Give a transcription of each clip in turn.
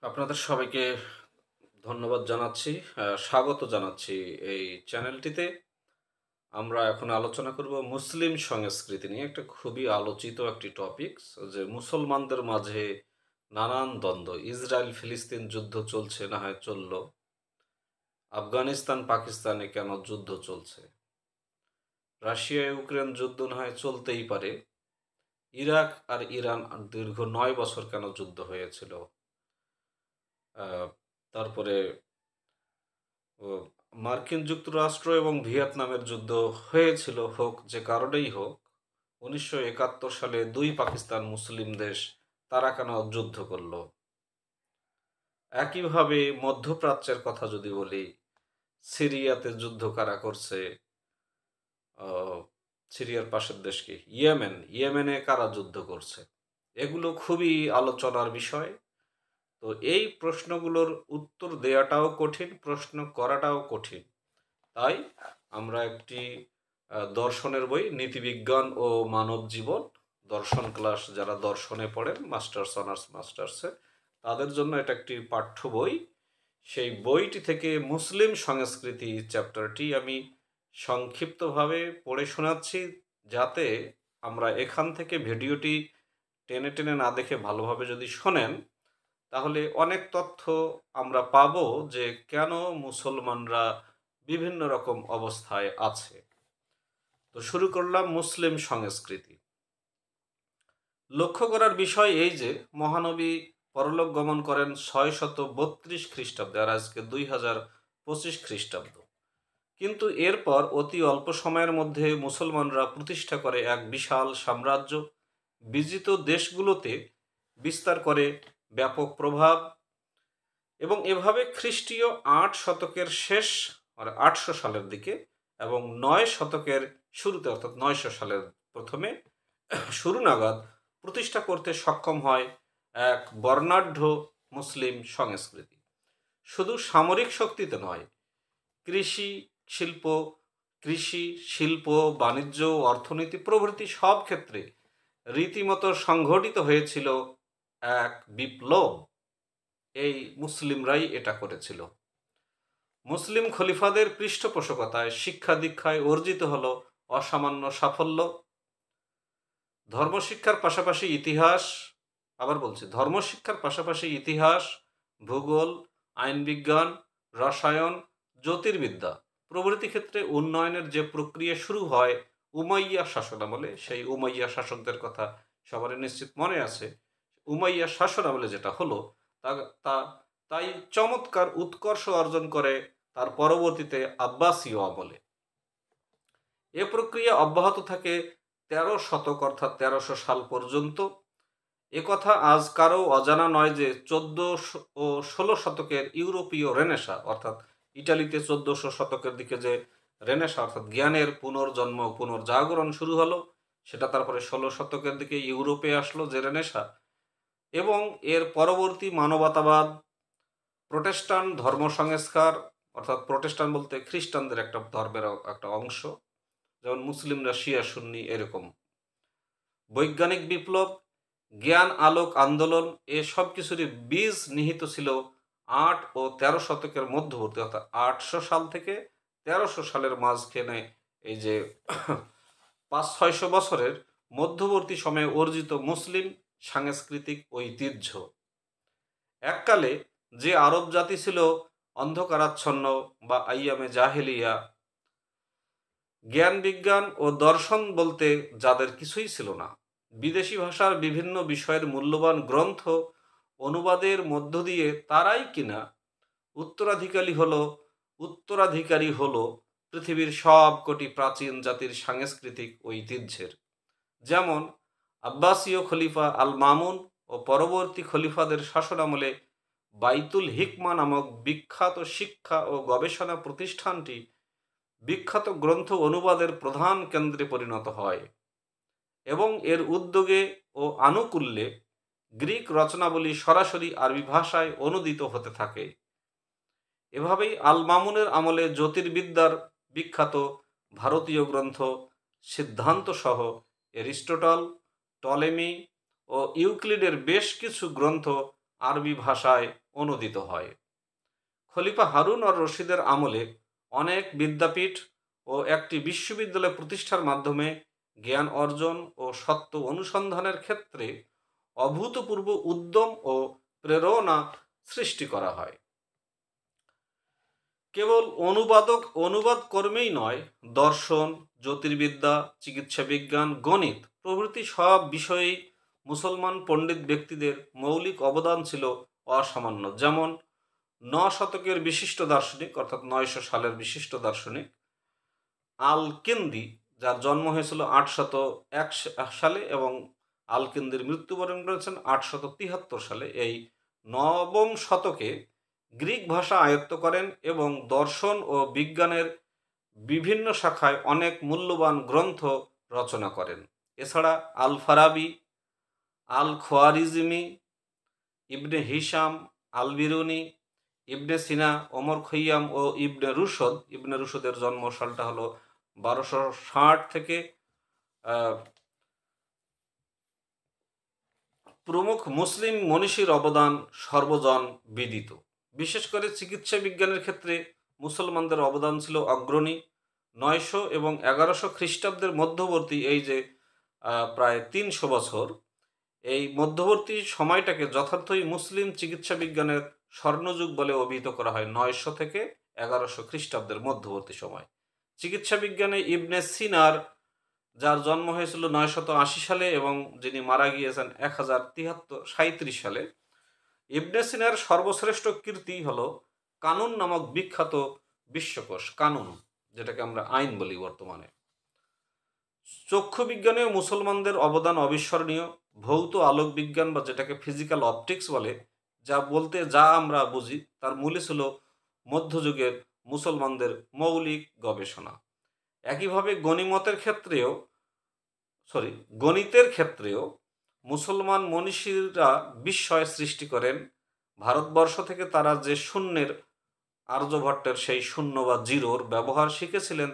আপনাদের সবাইকে ধন্যবাদ জানাচ্ছি। স্বাগত জানাচ্ছি এই চ্যানেলটিতে। আমরা এখন আলোচনা করব মুসলিম সংস্কৃতি নিয়ে। একটা খুবই আলোচিত একটি টপিকস যে মুসলমানদের মাঝে নানান দ্বন্দ্ব। ইসরায়েল ফিলিস্তিন যুদ্ধ চলছে, না হয় চলল। আফগানিস্তান পাকিস্তানে কেন যুদ্ধ চলছে? রাশিয়া ইউক্রেন যুদ্ধ না হয় চলতেই পারে। ইরাক আর ইরান দীর্ঘ ৯ বছর কেন যুদ্ধ হয়েছিল? তারপরে ও মার্কিন যুক্তরাষ্ট্র এবং ভিয়েতনামের যুদ্ধ হয়েছিল, হোক যে কারণেই হোক। 1971 সালে দুই পাকিস্তান মুসলিম দেশ, তারা কেন যুদ্ধ করল? একইভাবে মধ্যপ্রাচ্যের কথা যদি বলি, সিরিয়াতে যুদ্ধ কারা করছে? আহ, সিরিয়ার পাশের দেশ কি? ইয়েমেনে কারা যুদ্ধ করছে? এগুলো খুবই আলোচনার বিষয়। তো এই প্রশ্নগুলোর উত্তর দেওয়াটাও কঠিন, প্রশ্ন করাটাও কঠিন। তাই আমরা একটি দর্শনের বই, নীতিবিজ্ঞান ও মানব জীবন, দর্শন ক্লাস যারা দর্শনে পড়েন, মাস্টার্স অনার্স মাস্টার্সে, তাদের জন্য এটা একটি পাঠ্য বই। সেই বইটি থেকে মুসলিম সংস্কৃতি চ্যাপ্টারটি আমি সংক্ষিপ্তভাবে পড়ে শোনাচ্ছি, যাতে আমরা এখান থেকে ভিডিওটি টেনে টেনে না দেখে ভালোভাবে যদি শোনেন, তাহলে অনেক তথ্য আমরা পাবো যে কেন মুসলমানরা বিভিন্ন রকম অবস্থায় আছে। তো শুরু করলাম মুসলিম সংস্কৃতি। লক্ষ্য করার বিষয় এই যে মহানবী পরলোক গমন করেন 632 খ্রিস্টাব্দে, আর আজকে 2025 খ্রিস্টাব্দ। কিন্তু এরপর অতি অল্প সময়ের মধ্যে মুসলমানরা প্রতিষ্ঠা করে এক বিশাল সাম্রাজ্য, বিজিত দেশগুলোতে বিস্তার করে ব্যাপক প্রভাব, এবং এভাবে খ্রিস্টীয় ৮ শতকের শেষ, মানে ৮০০ সালের দিকে, এবং ৯ শতকের শুরুতে, অর্থাৎ ৯০০ সালের প্রথমে শুরু নাগাদ প্রতিষ্ঠা করতে সক্ষম হয় এক বর্ণাঢ্য মুসলিম সংস্কৃতি। শুধু সামরিক শক্তিতে নয়, কৃষি শিল্প কৃষি শিল্প, বাণিজ্য, অর্থনীতি প্রভৃতি সব ক্ষেত্রে রীতিমতো সংঘটিত হয়েছিল এক বিপ্লব। এই মুসলিমরাই এটা করেছিল। মুসলিম খলিফাদের পৃষ্ঠপোষকতায় শিক্ষা দীক্ষায় অর্জিত হলো অসামান্য সাফল্য। ধর্মশিক্ষার পাশাপাশি ইতিহাস, আবার বলছি, ধর্মশিক্ষার পাশাপাশি ইতিহাস, ভূগোল, আইন বিজ্ঞান, রসায়ন, জ্যোতির্বিদ্যা প্রভৃতি ক্ষেত্রে উন্নয়নের যে প্রক্রিয়া শুরু হয় উমাইয়া শাসনামলে, সেই উমাইয়া শাসকদের কথা সবারই নিশ্চিত মনে আছে। উমাইয়া শাসনামলে যেটা হলো, তা তা তাই চমৎকার উৎকর্ষ অর্জন করে তার পরবর্তীতে আব্বাসীয় আমলে। এ প্রক্রিয়া অব্যাহত থাকে ১৩ শতক, অর্থাৎ ১৩০০ সাল পর্যন্ত। একথা আজ কারও অজানা নয় যে ১৪ ও ১৬ শতকের ইউরোপীয় রেনেসা, অর্থাৎ ইটালিতে ১৪০০ শতকের দিকে যে রেনেসা, অর্থাৎ জ্ঞানের পুনর্জন্ম, পুনর্জাগরণ শুরু হলো, সেটা তারপরে ১৬ শতকের দিকে ইউরোপে আসলো যে রেনেসা, এবং এর পরবর্তী মানবতাবাদ, প্রোটেস্টান্ট ধর্ম সংস্কার, অর্থাৎ প্রোটেস্টান্ট বলতে খ্রিস্টানদের একটা ধর্মের একটা অংশ, যেমন মুসলিমরা শিয়া সুন্নি এরকম, বৈজ্ঞানিক বিপ্লব, জ্ঞান আলোক আন্দোলন, এ সব কিছুরই বীজ নিহিত ছিল ৮ ও ১৩ শতকের মধ্যবর্তী, অর্থাৎ ৮০০ সাল থেকে ১৩০০ সালের মাঝখানে, এই যে ৫০০-৬০০ বছরের মধ্যবর্তী সময়ে অর্জিত মুসলিম সাংস্কৃতিক ঐতিহ্য। এককালে যে আরব জাতি ছিল অন্ধকারাচ্ছন্ন বা আইয়ামে জাহেলিয়া, জ্ঞান বিজ্ঞান ও দর্শন বলতে যাদের কিছুই ছিল না, বিদেশি ভাষার বিভিন্ন বিষয়ের মূল্যবান গ্রন্থ অনুবাদের মধ্য দিয়ে তারাই কিনা উত্তরাধিকারী হলো পৃথিবীর সব কটি প্রাচীন জাতির সাংস্কৃতিক ঐতিহ্যের। যেমন আব্বাসীয় খলিফা আল মামুন ও পরবর্তী খলিফাদের শাসনামলে বাইতুল হিকমা নামক বিখ্যাত শিক্ষা ও গবেষণা প্রতিষ্ঠানটি বিখ্যাত গ্রন্থ অনুবাদের প্রধান কেন্দ্রে পরিণত হয়, এবং এর উদ্যোগে ও আনুকূল্যে গ্রিক রচনাবলী সরাসরি আরবি ভাষায় অনুদিত হতে থাকে। এভাবেই আল মামুনের আমলে জ্যোতির্বিদ্যার বিখ্যাত ভারতীয় গ্রন্থ সিদ্ধান্ত সহ এরিস্টটল, টলেমি ও ইউক্লিডের বেশ কিছু গ্রন্থ আরবি ভাষায় অনুদিত হয়। খলিফা হারুন আর রশিদের আমলে অনেক বিদ্যাপীঠ ও একটি বিশ্ববিদ্যালয় প্রতিষ্ঠার মাধ্যমে জ্ঞান অর্জন ও সত্য অনুসন্ধানের ক্ষেত্রে অভূতপূর্ব উদ্যম ও প্রেরণা সৃষ্টি করা হয়। কেবল অনুবাদ কর্মেই নয়, দর্শন, জ্যোতির্বিদ্যা, চিকিৎসা বিজ্ঞান, গণিত প্রভৃতি সব বিষয়েই মুসলমান পণ্ডিত ব্যক্তিদের মৌলিক অবদান ছিল অসামান্য। যেমন 9 শতকের বিশিষ্ট দার্শনিক অর্থাৎ 900 সালের বিশিষ্ট দার্শনিক আল-কিন্দি, যার জন্ম হয়েছিল 801 সালে এবং আল-কিন্দির মৃত্যুবরণ করেছেন 873 সালে। এই নবম শতকে গ্রিক ভাষা আয়ত্ত করেন এবং দর্শন ও বিজ্ঞানের বিভিন্ন শাখায় অনেক মূল্যবান গ্রন্থ রচনা করেন। এছাড়া আল ফারাবি, আল খোয়ারিজমি, ইবনে হিশাম, আল বিরুনি, ইবনে সিনা, ওমর খৈয়াম ও ইবনে রুশদের জন্ম সালটা হলো 1260 থেকে প্রমুখ মুসলিম মনীষীর অবদান সর্বজন বিদিত। বিশেষ করে চিকিৎসা বিজ্ঞানের ক্ষেত্রে মুসলমানদের অবদান ছিল অগ্রণী। 900 এবং 1100 খ্রিস্টাব্দের মধ্যবর্তী এই যে প্রায় 300 বছর, এই মধ্যবর্তী সময়টাকে যথার্থই মুসলিম চিকিৎসা বিজ্ঞানের স্বর্ণযুগ বলে অভিহিত করা হয়। 900 থেকে 1100 খ্রিস্টাব্দের মধ্যবর্তী সময়। চিকিৎসা বিজ্ঞানে ইবনে সিনার, যার জন্ম হয়েছিল 980 সালে এবং যিনি মারা গিয়েছেন 1037 সালে, ইবনে সিনার সর্বশ্রেষ্ঠ কীর্তি হল কানুন নামক বিখ্যাত বিশ্বকোষ, কানুন, যেটাকে আমরা আইন বলি বর্তমানে। চক্ষু বিজ্ঞানেও মুসলমানদের অবদান অবিস্মরণীয়। ভৌত আলোক বিজ্ঞান বা যেটাকে ফিজিক্যাল অপটিক্স বলে, যা আমরা বুঝি, তার মূলে ছিল মধ্যযুগের মুসলমানদের মৌলিক গবেষণা। একইভাবে গণিতের ক্ষেত্রেও মুসলমান মনীষীরা বিস্ময় সৃষ্টি করেন। ভারতবর্ষ থেকে তারা যে শূন্যের, আর্যভট্টের সেই শূন্য বা জিরোর ব্যবহার শিখেছিলেন,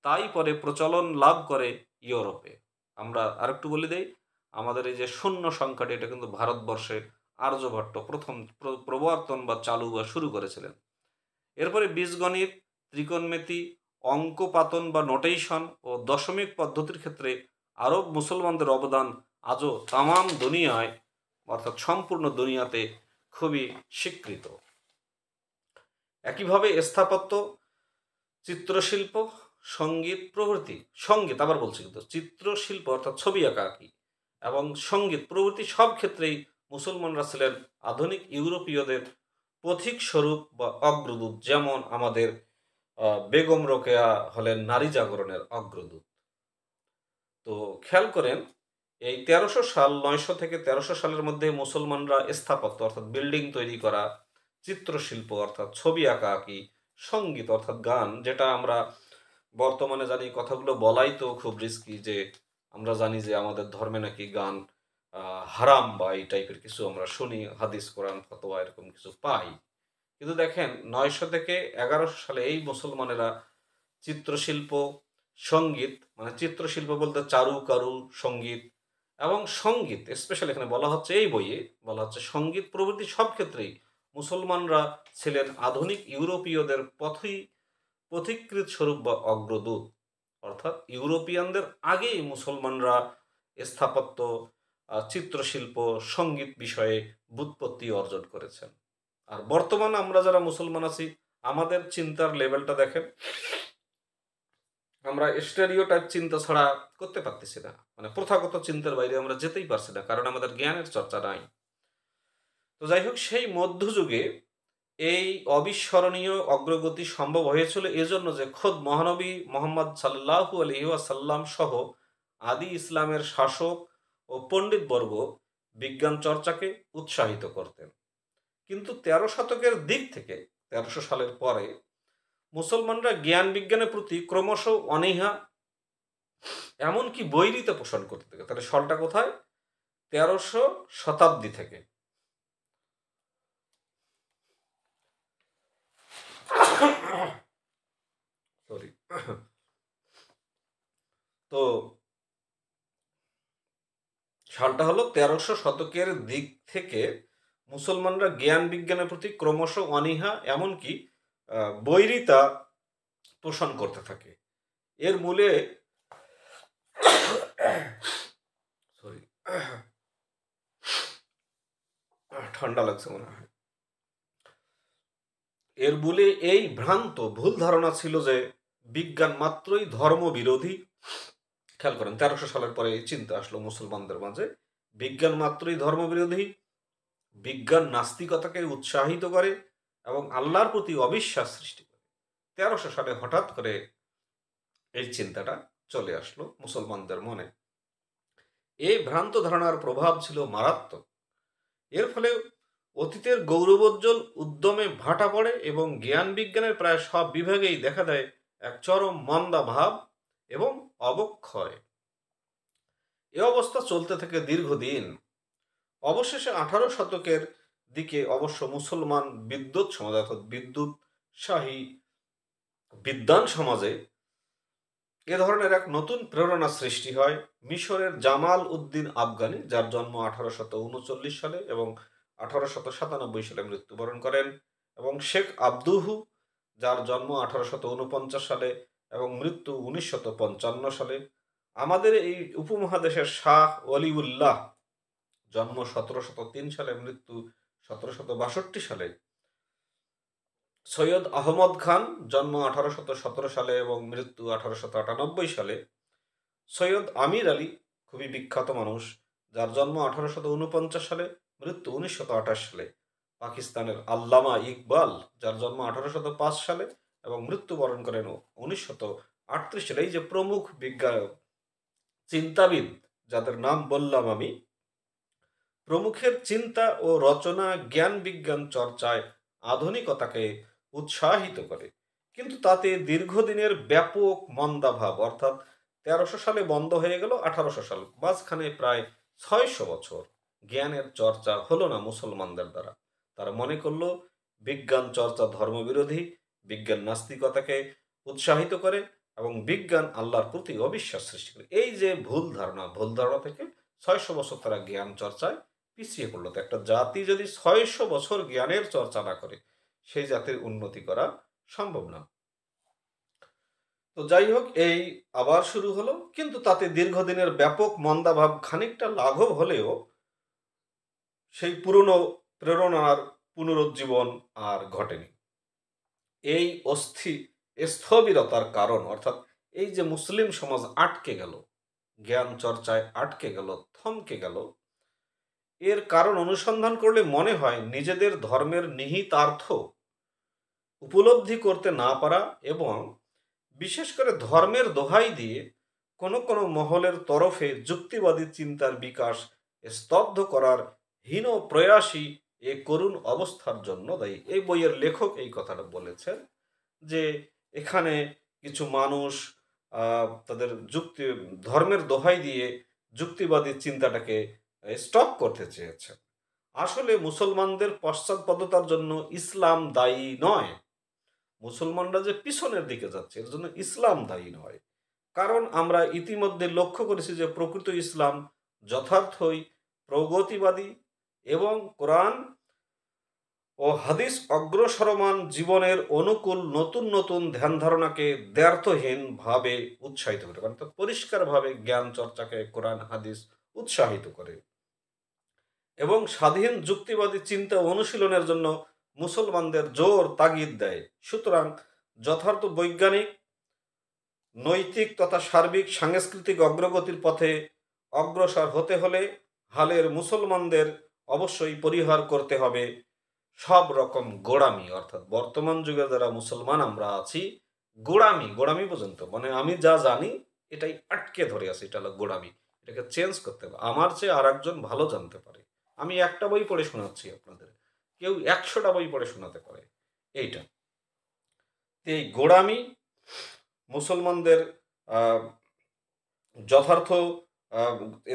তাই পরে প্রচলন লাভ করে ইউরোপে। আমরা আরেকটু বলে দেই, আমাদের এই যে শূন্য সংখ্যাটি, এটা কিন্তু ভারতবর্ষে আর্যভট্ট প্রথম প্রবর্তন বা চালু বা শুরু করেছিলেন। এরপরে বীজগণিত, ত্রিকোণমিতি, অঙ্কপাতন বা নোটেশন ও দশমিক পদ্ধতির ক্ষেত্রে আরব মুসলমানদের অবদান আজও তামাম দুনিয়ায় অর্থাৎ সম্পূর্ণ দুনিয়াতে খুবই স্বীকৃত। একইভাবে স্থাপত্য, চিত্রশিল্প, চিত্রশিল্প অর্থাৎ ছবি আঁকি এবং সঙ্গীত প্রভৃতি সব ক্ষেত্রেই মুসলমানরা ছিলেন আধুনিক ইউরোপীয়দের পথিক স্বরূপ বা অগ্রদূত। যেমন আমাদের বেগম রোকেয়া হলেন নারী জাগরণের অগ্রদূত। তো খেয়াল করেন, এই 900 থেকে 1300 সালের মধ্যে মুসলমানরা স্থাপত্য অর্থাৎ বিল্ডিং তৈরি করা, চিত্রশিল্প অর্থাৎ ছবি আঁকি, সঙ্গীত অর্থাৎ গান, যেটা আমরা বর্তমানে জানি, কথাগুলো বলাই তো খুব রিস্কি, যে আমরা জানি যে আমাদের ধর্মে নাকি গান হারাম বা এই টাইপের কিছু আমরা শুনি, হাদিস কোরআন ফতোয়া এরকম কিছু পাই। কিন্তু দেখেন 900 থেকে 1100 সালে এই মুসলমানেরা চিত্রশিল্প, সঙ্গীত, মানে চিত্রশিল্প বলতে চারু কারু সঙ্গীত, এবং সঙ্গীত স্পেশালি এখানে বলা হচ্ছে, এই বইয়ে বলা হচ্ছে সঙ্গীত প্রভৃতি সব ক্ষেত্রেই মুসলমানরা ছিলেন আধুনিক ইউরোপীয়দের পথিকৃত স্বরূপ বা অগ্রদূত। অর্থাৎ ইউরোপিয়ানদের আগেই মুসলমানরা স্থাপত্য, চিত্রশিল্প, সঙ্গীত বিষয়ে ব্যুৎপত্তি অর্জন করেছেন। আর বর্তমানে আমরা যারা মুসলমান আছি, আমাদের চিন্তার লেভেলটা দেখেন, আমরা স্টেরিওটাইপ চিন্তা ছাড়া করতে পারতেছি না, মানে প্রথাগত চিন্তার বাইরে আমরা যেতেই পারছি না, কারণ আমাদের জ্ঞানের চর্চা নাই। তো যাই হোক, সেই মধ্যযুগে এই অবিস্মরণীয় অগ্রগতি সম্ভব হয়েছিল এজন্য যে খোদ মহানবী মোহাম্মদ সাল্লাল্লাহু আলাইহি ওয়াসাল্লাম সহ আদি ইসলামের শাসক ও পণ্ডিতবর্গ বিজ্ঞান চর্চাকে উৎসাহিত করতেন। কিন্তু 13 শতকের দিক থেকে 1300 সালের পরে মুসলমানরা জ্ঞান বিজ্ঞানের প্রতি ক্রমশ অনীহা, এমনকি বৈরিতা পোষণ করতে থাকে। তাহলে সালটা কোথায়? 1300 শতাব্দী থেকে। তো সালটা হলো 1300 শতকের দিক থেকে মুসলমানরা জ্ঞান বিজ্ঞানের প্রতি ক্রমশ অনীহা এমনকি বৈরিতা পোষণ করতে থাকে। এর মূলে সরি, ঠান্ডা লাগছে মনে হয়। এর মূলে এই ভ্রান্ত ভুল ধারণা ছিল যে বিজ্ঞান মাত্রই ধর্ম বিরোধী। খেয়াল করেন, 1300 সালের পরে এই চিন্তা আসলো মুসলমানদের মাঝে, বিজ্ঞান মাত্রই ধর্মবিরোধী, বিজ্ঞান নাস্তিকতাকে উৎসাহিত করে এবং আল্লাহর প্রতি অবিশ্বাস সৃষ্টি করে। 1300 সালে হঠাৎ করে এই চিন্তাটা চলে আসলো মুসলমানদের মনে। এই ভ্রান্ত ধারণার প্রভাব ছিল মারাত্মক। এর ফলে অতীতের গৌরবোজ্জ্বল উদ্যমে ভাটা পড়ে এবং জ্ঞান বিজ্ঞানের প্রায় সব বিভাগেই দেখা দেয় এক চরম মন্দা ভাব এবং অবক্ষয়। এ অবস্থা চলতে থাকে দীর্ঘদিন। অবশেষে 18 শতকের দিকে অবশ্য মুসলমান বিদ্যুৎ সমাজ অর্থাৎ বিদ্যুৎসাহী বিদ্বান সমাজে এ ধরনের এক নতুন প্রেরণা সৃষ্টি হয়। মিশরের জামাল উদ্দিন আফগানি, যার জন্ম 1839 সালে এবং 1897 সালে মৃত্যুবরণ করেন, এবং শেখ আব্দুহু, যার জন্ম 1849 সালে এবং মৃত্যু 1955 সালে। আমাদের এই উপমহাদেশের শাহ ওলিউল্লাহ, জন্ম 1703 সালে, মৃত্যু 1762 সালে। সৈয়দ আহমদ খান, জন্ম 1817 সালে এবং মৃত্যু 1898 সালে। সৈয়দ আমির আলী, খুবই বিখ্যাত মানুষ, যার জন্ম 1849 সালে, মৃত্যু 1928 সালে। পাকিস্তানের আল্লামা ইকবাল, যার জন্ম 1805 সালে এবং মৃত্যুবরণ করেন 1938 সালে। এই যে প্রমুখ বিজ্ঞান চিন্তাবিদ যাদের নাম বললাম আমি, প্রমুখের চিন্তা ও রচনা জ্ঞান বিজ্ঞান চর্চায় আধুনিকতাকে উৎসাহিত করে, কিন্তু তাতে দীর্ঘদিনের ব্যাপক মন্দাভাব, অর্থাৎ 1300 সালে বন্ধ হয়ে গেল, 1800 সাল, মাঝখানে প্রায় 600 বছর জ্ঞানের চর্চা হলো না মুসলমানদের দ্বারা। তারা মনে করলো বিজ্ঞান চর্চা ধর্মবিরোধী, বিজ্ঞান নাস্তিকতাকে উৎসাহিত করে এবং বিজ্ঞান আল্লাহর প্রতি অবিশ্বাস সৃষ্টি করে। এই যে ভুল ধারণা থেকে 600 বছর তারা জ্ঞান চর্চায় পিছিয়ে পড়লো। তো একটা জাতি যদি 600 বছর জ্ঞানের চর্চা না করে, সেই জাতির উন্নতি করা সম্ভব না। তো যাই হোক, এই আবার শুরু হলো, কিন্তু তাতে দীর্ঘদিনের ব্যাপক মন্দাভাব খানিকটা লাঘব হলেও সেই পুরনো প্রেরণার পুনরুজ্জীবন আর ঘটেনি। এই স্থবিরতার কারণ, অর্থাৎ এই যে মুসলিম সমাজ আটকে গেল, জ্ঞান চর্চায় আটকে গেল, থমকে গেল, এর কারণ অনুসন্ধান করলে মনে হয় নিজেদের ধর্মের নিহিতার্থ উপলব্ধি করতে না পারা এবং বিশেষ করে ধর্মের দোহাই দিয়ে কোনো কোনো মহলের তরফে যুক্তিবাদী চিন্তার বিকাশ স্তব্ধ করার হীন প্রয়াসই এ করুণ অবস্থার জন্য দায়ী। এই বইয়ের লেখক এই কথাটা বলেছেন যে এখানে কিছু মানুষ তাদের ধর্মের দোহাই দিয়ে যুক্তিবাদী চিন্তাটাকে স্টপ করতে চেয়েছে। আসলে মুসলমানদের পশ্চাৎপদতার জন্য ইসলাম দায়ী নয়। মুসলমানরা যে পিছনের দিকে যাচ্ছে এর জন্য ইসলাম দায়ী নয়, কারণ আমরা ইতিমধ্যে লক্ষ্য করেছি যে প্রকৃত ইসলাম যথার্থই প্রগতিবাদী এবং কোরআন ও হাদিস অগ্রসরমান জীবনের অনুকূল নতুন নতুন ধ্যান ধারণাকে দ্ব্যর্থহীন ভাবে উৎসাহিত করে, অর্থাৎ পরিষ্কারভাবে জ্ঞান চর্চাকে কোরআন হাদিস উৎসাহিত করে এবং স্বাধীন যুক্তিবাদী চিন্তা অনুশীলনের জন্য মুসলমানদের জোর তাগিদ দেয়। সুতরাং যথার্থ বৈজ্ঞানিক, নৈতিক তথা সার্বিক সাংস্কৃতিক অগ্রগতির পথে অগ্রসর হতে হলে হালের মুসলমানদের অবশ্যই পরিহার করতে হবে সব রকম গোড়ামি, অর্থাৎ বর্তমান যুগে যারা মুসলমান আমরা আছি, গোড়ামি পর্যন্ত, মানে আমি যা জানি এটাই আটকে ধরে আছে, এটা হলো গোড়ামি। এটাকে চেঞ্জ করতে হবে, আমার চেয়ে আর একজন ভালো জানতে পারে। আমি একটা বই পড়ে শোনাচ্ছি আপনাদের, কেউ 100টা বই পড়ে শোনাতে পারে। এইটা এই গোড়ামি, মুসলমানদের যথার্থ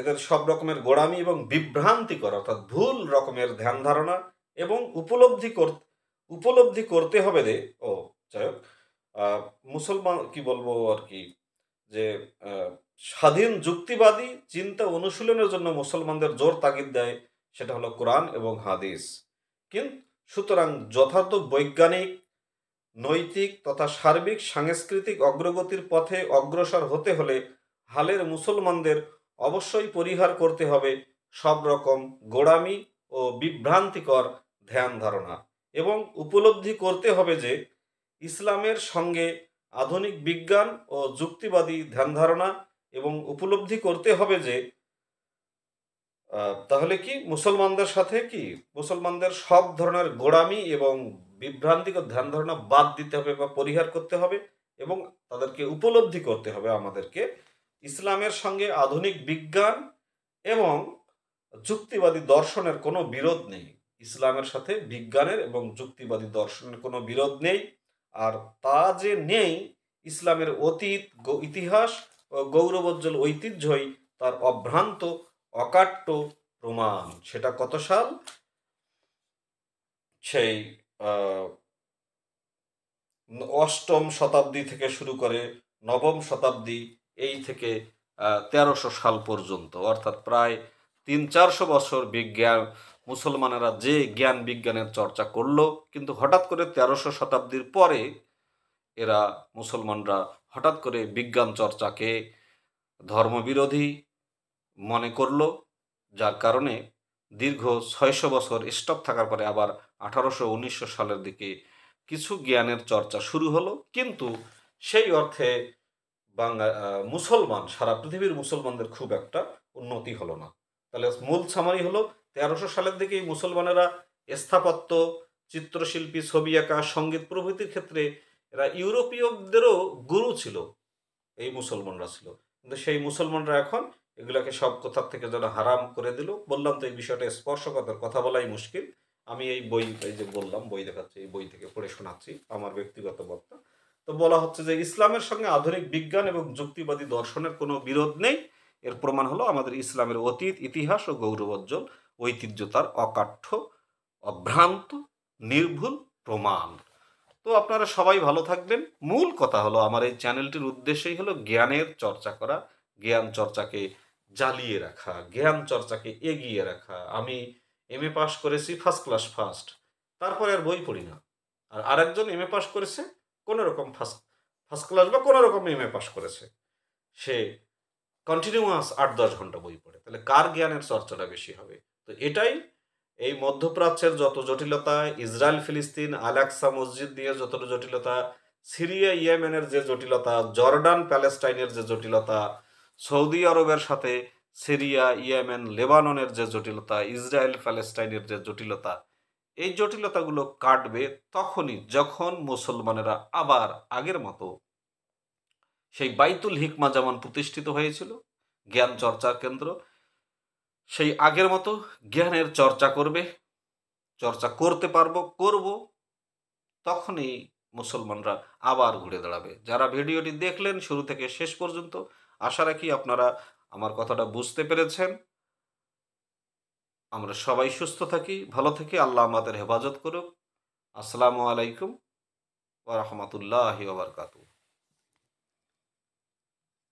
এদের সব রকমের গোড়ামি এবং বিভ্রান্তিকর অর্থাৎ ভুল রকমের ধ্যান ধারণা এবং উপলব্ধি করতে হবে যাই হোক, মুসলমান কি বলবো আর কি, যে স্বাধীন যুক্তিবাদী চিন্তা অনুশীলনের জন্য মুসলমানদের জোর তাগিদ দেয়, সেটা হলো কোরআন এবং হাদিস। সুতরাং যথার্থ বৈজ্ঞানিক, নৈতিক তথা সার্বিক সাংস্কৃতিক অগ্রগতির পথে অগ্রসর হতে হলে হালের মুসলমানদের অবশ্যই পরিহার করতে হবে সব রকম গোঁড়ামি ও বিভ্রান্তিকর ধ্যান ধারণা, এবং উপলব্ধি করতে হবে যে ইসলামের সঙ্গে আধুনিক বিজ্ঞান ও যুক্তিবাদী ধ্যান ধারণা, এবং উপলব্ধি করতে হবে যে তাহলে কি মুসলমানদের সাথে কি মুসলমানদের সব ধরনের গোঁড়ামি এবং বিভ্রান্তিকর ধ্যান ধারণা বাদ দিতে হবে বা পরিহার করতে হবে, এবং তাদেরকে উপলব্ধি করতে হবে আমাদেরকে ইসলামের সঙ্গে আধুনিক বিজ্ঞান এবং যুক্তিবাদী দর্শনের কোনো বিরোধ নেই। ইসলামের সাথে বিজ্ঞানের এবং যুক্তিবাদী দর্শনের কোনো বিরোধ নেই। আর তা যে নেই, ইসলামের অতীত ইতিহাস ও গৌরবোজ্জ্বল ঐতিহ্যই তার অভ্রান্ত অকাট্য প্রমাণ। সেটা কত সাল? সেই অষ্টম শতাব্দী থেকে শুরু করে নবম শতাব্দী, এই থেকে 1300 সাল পর্যন্ত, অর্থাৎ প্রায় 300-400 বছর বিজ্ঞান মুসলমানেরা যে জ্ঞান বিজ্ঞানের চর্চা করলো, কিন্তু হঠাৎ করে 1300 শতাব্দীর পরে এরা মুসলমানরা হঠাৎ করে বিজ্ঞান চর্চাকে ধর্মবিরোধী মনে করলো, যার কারণে দীর্ঘ 600 বছর স্টপ থাকার পরে আবার 1800-1900 সালের দিকে কিছু জ্ঞানের চর্চা শুরু হলো। কিন্তু সেই অর্থে মুসলমান, সারা পৃথিবীর মুসলমানদের খুব একটা উন্নতি হলো না। তাহলে মূল সামারি হলো 1300 সালের দিকেই মুসলমানেরা স্থাপত্য, চিত্রশিল্পী, ছবি আঁকা, সঙ্গীত প্রভৃতির ক্ষেত্রে এরা ইউরোপীয়দেরও গুরু ছিল, এই মুসলমানরা ছিল। কিন্তু সেই মুসলমানরা এখন এগুলাকে সব কোথার থেকে যেন হারাম করে দিল। বললাম তো এই বিষয়টা স্পর্শকাতর, কথা বলাই মুশকিল। আমি এই বই, এই যে বললাম বই দেখাচ্ছি, এই বই থেকে পড়ে শোনাচ্ছি আমার ব্যক্তিগত বক্তা। তো বলা হচ্ছে যে ইসলামের সঙ্গে আধুনিক বিজ্ঞান এবং যুক্তিবাদী দর্শনের কোনো বিরোধ নেই। এর প্রমাণ হলো আমাদের ইসলামের অতীত ইতিহাস ও গৌরবোজ্জ্বল ঐতিহ্য তার অকাঠ্য, অভ্রান্ত, নির্ভুল প্রমাণ। তো আপনারা সবাই ভালো থাকবেন। মূল কথা হলো আমার এই চ্যানেলটির উদ্দেশ্যই হলো জ্ঞানের চর্চা করা, জ্ঞান চর্চাকে জ্বালিয়ে রাখা, জ্ঞান চর্চাকে এগিয়ে রাখা। আমি MA পাস করেছি ফার্স্ট ক্লাস ফার্স্ট, তারপরে আর বই পড়ি না। আর আরেকজন MA পাস করেছে কোনো রকম ফার্স্ট ক্লাস বা কোনো রকম MA পাস করেছে, সে কন্টিনিউয়াস 8-10 ঘন্টা বই পড়ে। তাহলে কার জ্ঞানের চর্চাটা বেশি হবে? তো এটাই এই মধ্যপ্রাচ্যের যত জটিলতা, ইসরায়েল ফিলিস্তিন আল-আকসা মসজিদ নিয়ে যত জটিলতা, সিরিয়া ইয়েমেনের যে জটিলতা, জর্ডান প্যালেস্টাইনের যে জটিলতা, সৌদি আরবের সাথে সিরিয়া ইয়েমেন লেবাননের যে জটিলতা, ইসরায়েল প্যালেস্টাইনের যে জটিলতা, এই জটিলতাগুলো কাটবে তখনই যখন মুসলমানেরা আবার আগের মতো সেই বাইতুল হিকমা যেমন প্রতিষ্ঠিত হয়েছিল জ্ঞান চর্চার কেন্দ্র, সেই আগের মতো জ্ঞানের চর্চা করবে, চর্চা করতে পারবো, করব, তখনই মুসলমানরা আবার ঘুরে দাঁড়াবে। যারা ভিডিওটি দেখলেন শুরু থেকে শেষ পর্যন্ত, আশা রাখি আপনারা আমার কথাটা বুঝতে পেরেছেন। আমরা সবাই সুস্থ থাকি, ভালো থাকি, আল্লাহ আমাদের হেফাজত করুক। আসসালামু আলাইকুম ওয়া রাহমাতুল্লাহি ওয়া বারাকাতুহু।